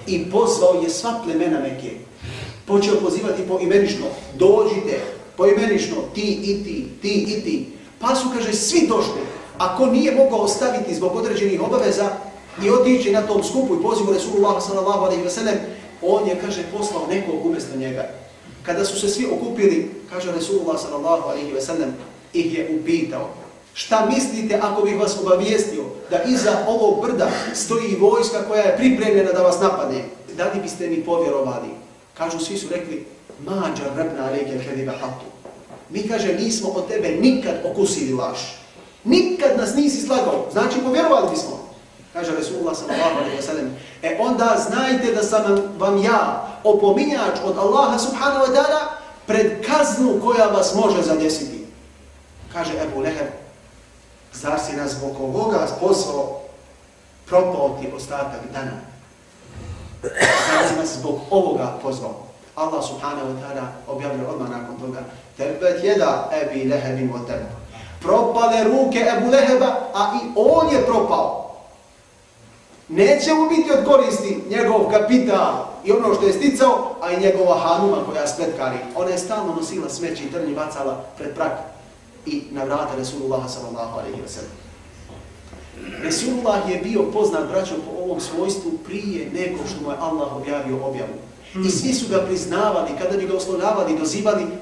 i pozvao je sva plemena Mekke. Počeo pozivati poimenično, dođite, poimenično, ti i ti, ti i ti. Pa su, kaže, svi došli. Ako nije mogao ostaviti zbog određenih obaveza i otići na tom skupu i pozivu Resulullah sallallahu alejhi ve sellem, on je, kaže, poslao nekog umjesto njega. Kada su se svi okupili, kaže Resulullah sallallahu alejhi ve sellem, ih je upitao: šta mislite ako bih vas obavijestio da iza ovog brda stoji vojska koja je pripremljena da vas napadne? Da li biste mi povjerovali? Kažu, svi su rekli: ma džarrabna alejke kadiba hattu. Mi, kaže, nismo od tebe nikad okusili laž. Nikad nas nisi slagao. Znači, povjerovali bismo. Kaže Resulullah sallallahu alejhi ve sellem: onda znajte da sam vam ja opominjač od Allaha subhanahu wa ta'ala pred kaznu koja vas može zadesiti. Kaže Ebu Leheb: zar si nas zbog ovoga pozvao, propao ti ostatak dana? Zar si nas zbog ovoga pozvao? Allah subhanahu wa ta'ala objavljuje odmah nakon toga: tebet jeda Ebi Lehebin wa teb. Propale ruke Ebu Leheba, a i on je propao. Neće mu biti od koristi njegov kapital i ono što je sticao, a i njegova hanuma koja spletkari. Ona je stalno nosila smeće i trnji bacala pred prak i na vrata Resulullaha sallallahu alejhi ve sellem. Resulullah je bio poznat, braćo, po ovom svojstvu prije nego što mu je Allah objavio objavu. I svi su ga priznavali, kada bi ga oslovljavali,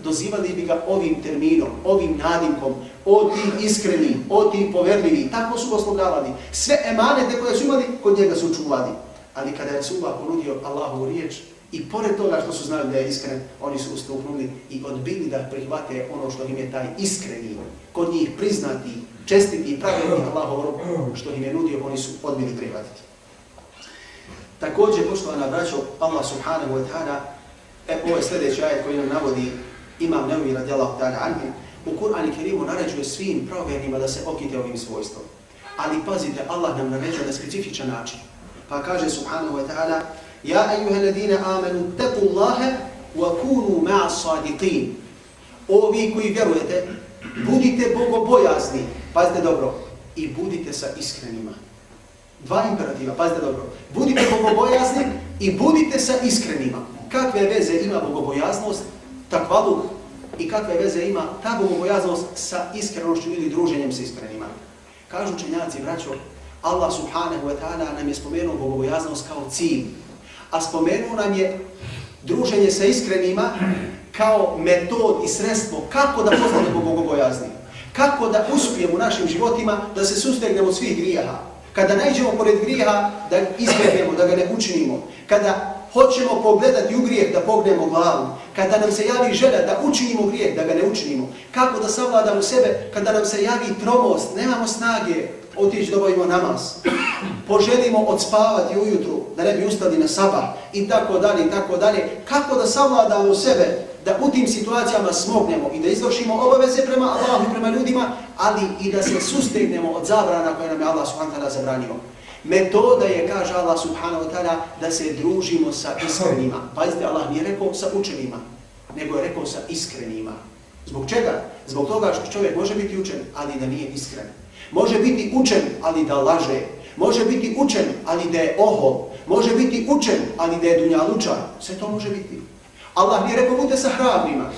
dozivali bi ga ovim terminom, ovim nadimkom: o ti iskreni, o ti poverljivi. Tako su ga oslovljavali. Sve emanete koje su imali, kod njega su čuvali. Ali kada je Resulullah ponudio Allahovu riječ, i pored toga što su znali da je iskren, oni su ustuknuli i odbili da prihvate ono što im je taj iskreni, kod njih priznati, čestiti i pravedni Allahov rob, što im je nudio, oni su odbili prihvatiti. Također, poštovana braćo, Allah subhanahu wa ta'ala, ovo je sljedeći ajet koji nam navodi Imam Nevevi radijallahu ta'ala anhu, u Kur'anu Kerimu naređuje svim pravovjernima da se okite ovim svojstvom. Ali pazite, Allah nam naređuje na specifičan način. Pa kaže subhanahu wa ta'ala: ja ejuheladine amenu tequllaha wa kunu ma'a sadiqin. O vi koji vjerujete, budite bogobojazni, pazite dobro, i budite sa iskrenima. Dva imperativa, pazite dobro. Budite bogobojazni i budite sa iskrenima. Kakve veze ima bogobojaznost, takvaluk, i kakve veze ima ta bogobojaznost sa iskrenošću ili druženjem sa iskrenima? Kažu učenjaci, braćo, Allah subhanahu wa ta'ala nam je spomenuo bogobojaznost kao cilj, a spomenuo nam je druženje sa iskrenima kao metod i sredstvo kako da postanemo bogobojazni. Kako da uspijemo u našim životima da se sustegnemo od svih grijeha. Kada naiđemo pored grijeha, da izbjegnemo, da ga ne učinimo. Kada hoćemo pogledati u grijeh, da pognemo glavu. Kada nam se javi želja da učinimo grijeh, da ga ne učinimo. Kako da savladamo sebe kada nam se javi tromost, nemamo snage otići da obavimo namaz. Poželimo odspavati ujutru, da ne bi ustali na sabah i tako dalje i tako dalje. Kako da savladamo sebe, da u tim situacijama smognemo i da izvršimo obaveze prema Allahu i prema ljudima, ali i da se sustegnemo od zabrana koje nam je Allah subhanahu wa ta'ala zabranio. Metoda je, kaže Allah subhanahu wa ta'ala, da se družimo sa iskrenima. Pazite, Allah nije rekao sa učenima, nego je rekao sa iskrenima. Zbog čega? Zbog toga što čovjek može biti učen, ali da nije iskren. Može biti učen, ali da laže. Može biti učen, ali da je ohol. Može biti učen, ali da je dunjalučan. Sve to može biti. Allah nije rekao budite sa hrabrima.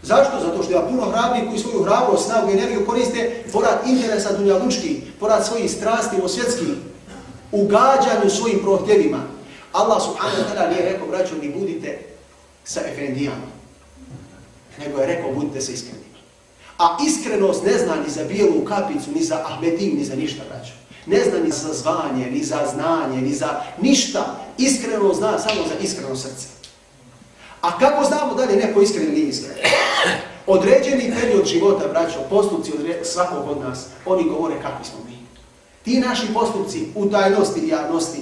Zašto? Zato što ja puno hrabri koji svoju hrabrost, snagu i energiju koriste porad interesa dunjalučki, porad svojih strasti svjetskih, ugađanju svojim prohtjevima. Allah subhanahu wa ta'ala nije rekao, braćo, ni budite sa efendijama, nego je rekao budite sa iskrenima. A iskrenost ne zna ni za bijelu kapicu, ni za ahmedim, ni za ništa, braćo. Ne zna ni za zvanje, ni za znanje, ni za ništa. Iskreno zna samo za iskreno srce. A kako znamo da li je neko iskren ili nije iskren? Određeni period života, braćo, postupci od svakog od nas, oni govore kakvi smo mi. Ti naši postupci u tajnosti i javnosti,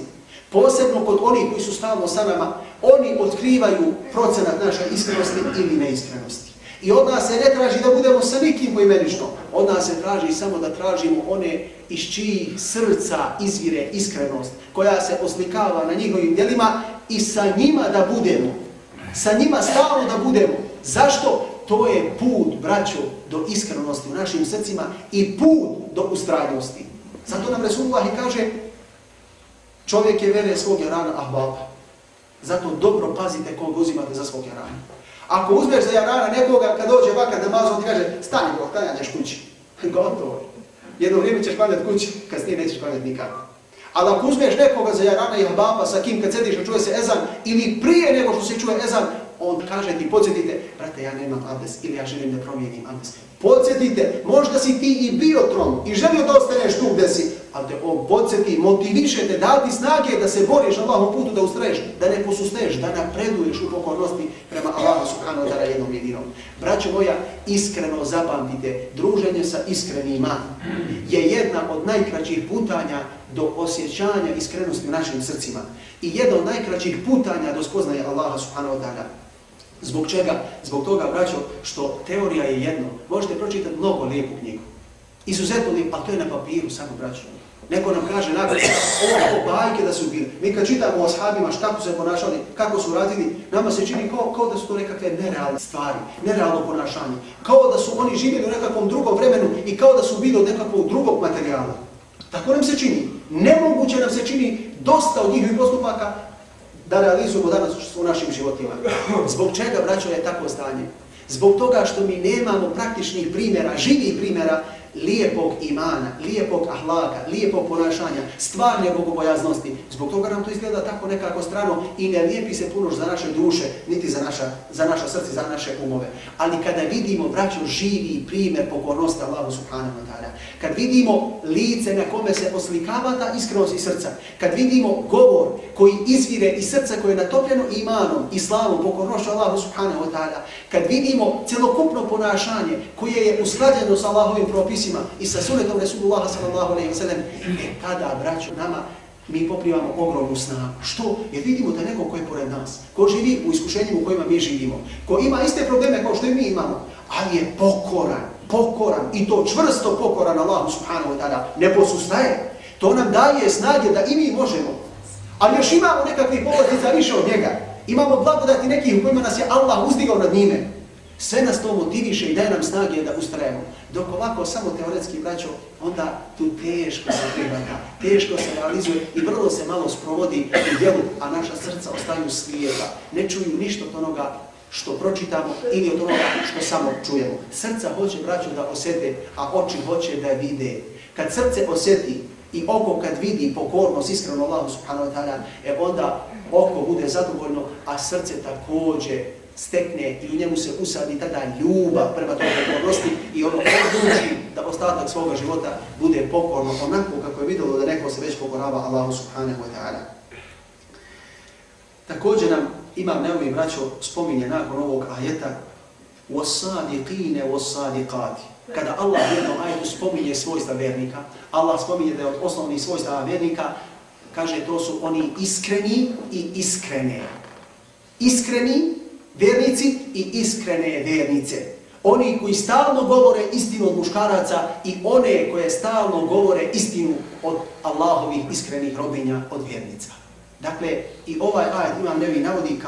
posebno kod onih koji su stalno sa nama, oni otkrivaju procenat naše iskrenosti ili neiskrenosti. I od nas se ne traži da budemo sa nikim poimenično. Od nas se traži samo da tražimo one iz čijih srca izvire iskrenost, koja se oslikava na njihovim djelima i sa njima da budemo. Sa njima stalno da budemo. Zašto? To je put, braćo, do iskrenosti u našim srcima i put do ustrajnosti. Zato nam Resulullah kaže Čovjek je vere svog jarana ahbaba. Zato dobro pazite koga uzimate za svog jarana. Ako uzmeš za jarana nekoga, kad dođe vakar namaz, on ti kaže, stani Bog, klanjaćeš kući. Gotovo. Jedno vrijeme ćeš klanjati kući, kasnije nećeš klanjati nikako. Ali ako uzmeš nekoga za jarana i ahbaba sa kim kad sediš a čuje se ezan, ili prije nego što se čuje ezan, on kaže ti, podsjetite, brate, ja nemam abdest, ili ja želim da promijenim abdest. Podsjetite, možda si ti i bio trom i želio da ostaneš tu gdje si, ali te on podsjeti, motiviše te, dati snage da se boriš na Allahom putu, da ustraješ, da ne posusteš, da napreduješ u pokornosti prema Allahu subhanahu wa ta'ala jednom jedinom. Braćo moja, iskreno zapamtite, druženje sa iskrenima je jedna od najkraćih putanja do osjećanja iskrenosti u našim srcima i jedna od najkraćih putanja do spoznaje Allaha subhanahu wa ta'ala. Zbog čega? Zbog toga, braćo, što teorija je jedno. Možete pročitati mnogo lijepu knjigu. Izuzetno lijepo, ali to je na papiru samo, braćo. Neko nam kaže nakon ovo bajke da su bili. Mi kad čitamo o ashabima kako se ponašali, kako su radili, nama se čini kao da su to nekakve nerealne stvari, nerealno ponašanje. Kao da su oni živjeli u nekakvom drugom vremenu i kao da su bili od nekakvog drugog materijala. Tako nam se čini. Nemoguće nam se čini dosta od njihovih postupaka da realizujemo danas u našim životima. Zbog čega, braćo, je tako stanje? Zbog toga što mi nemamo praktičnih primjera, živih primjera lijepog imana, lijepog ahlaka, lijepog ponašanja, stvarne bogobojaznosti. Zbog toga nam to izgleda tako nekako strano i ne lijepi se puno za naše duše, niti za naša srce, za naše umove. Ali kada vidimo, braćo, živi primjer pokornosti Allahu subhanahu wa ta'ala, kad vidimo lice na kome se oslikava ta iskrenost iz srca, kad vidimo govor koji izvire iz srca koje je natopljeno imanom, islamom, pokornošću Allahu subhanahu wa ta'ala, kad vidimo celokupno ponašanje koje je usklađeno sa Allahovim propisima i sa sunetom Resulullaha sallallahu alejhi ve sellem, tada, braćo, mi poprivamo ogromnu snagu. Što? Jer vidimo da neko ko je pored nas, ko živi u iskušenjima u kojima mi živimo, ko ima iste probleme kao što i mi imamo, ali je pokoran i to čvrsto pokoran Allahu subhanahu wa ta'ala, ne posustaje. To nam daje snage da i mi možemo. Ali još imamo nekakvih povlastica više od njega. Imamo blagodati nekih u kojima nas je Allah uzdigao nad njime. Sve nas to motiviše i daje nam snage da ustrajemo. Dok ovako samo teoretski, braćo, onda tu teško se prihvata, teško se realizuje i vrlo se malo sprovodi u djelu, a naša srca ostaju slijepa. Ne čuju ništa od onoga što pročitamo ili od onoga što samo čujemo. Srca hoće, braćo, da osjete, a oči hoće da vide. Kad srce osjeti i oko kad vidi pokornost iskreno Allahu subhanahu wa ta'ala, onda oko bude zadovoljno, a srce također stekne i u njemu se usadi tada ljubav prema toj pokornosti i ono odluči da ostatak svoga života bude pokorno onako kako je vidjelo da neko se već pokorava Allahu subhanahu wa ta'ala. Također nam Imam Nevevi, braćo, spominje nakon ovog ajeta وَالصَّادِقِينَ وَالصَّادِقَاتِ. Kada Allah u jednom ajetu spominje svojstva vjernika, Allah spominje da je od osnovnih svojstava vjernika, kaže to su oni iskreni i iskrene. Iskreni vjernici i iskrene vjernice. Oni koji stalno govore istinu od muškaraca i one koje stalno govore istinu od Allahovih iskrenih robinja, od vjernica. Dakle, i ovaj ajet Imam Nevevi navodi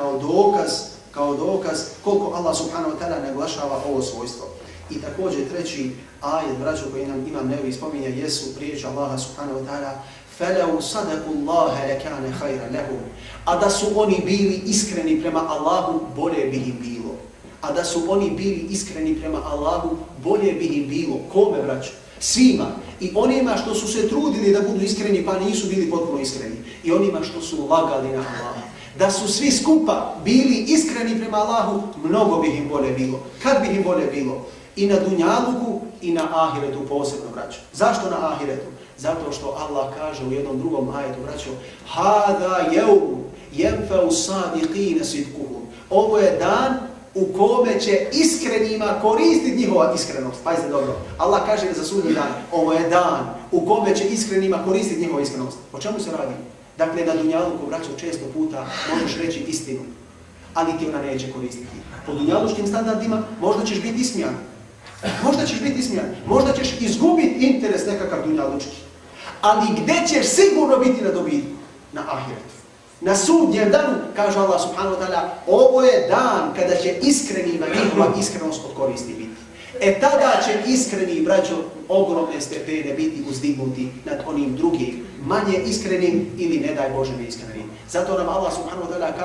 kao dokaz koliko Allah subhanahu wa ta'ala naglašava ovo svojstvo. I također treći ajet, braćo, koji nam Imam Nevevi spominje, jesu riječi Allaha subhanahu wa ta'ala فَلَوْ صَدَقُوا اللَّهَ لَكَانَ خَيْرًا لَهُمْ. A da su oni bili iskreni prema Allahu, bolje bi im bilo. A da su oni bili iskreni prema Allahu, bolje bi im bilo. Kome, braćo? Svima. I onima što su se trudili da budu iskreni, pa nisu bili potpuno iskreni. I onima što su lagali na Allaha. Da su svi skupa bili iskreni prema Allahu, mnogo bi im bolje bilo. Kad bi im bolje bilo? I na dunjaluku i na ahiretu posebno, braćo. Zašto na ahiretu? Zato što Allah kaže u jednom drugom ajetu, braćo, Hada yevm yenfa'u sadiqina sidquhum. Ovo je dan u kome će iskrenima koristiti njihova iskrenost. Pazite dobro. Allah kaže za sudnji dan, ovo je dan u kome će iskrenima koristiti njihova iskrenost. O čemu se radi? Dakle, na dunjaluku, braćo, često puta možeš reći istinu, ali ti ona neće koristiti. Po dunjalučkim standardima možda ćeš biti ismijan. Možda ćeš izgubiti interes nekakav dunjalučki. Ali gdje ćeš sigurno biti na dobitku? Na ahiretu. Na sudnjem danu, kaže Allah subhanahu wa ta'ala, ovo je dan kada će iskrenima njihova iskrenost od koristi biti. Tada će iskreni, braćo, ogromne stepene biti uzdignuti nad onim drugim, manje iskrenim ili ne daj Bože neiskrenim. Zato nam Allah subhanahu wa ta'ala kaže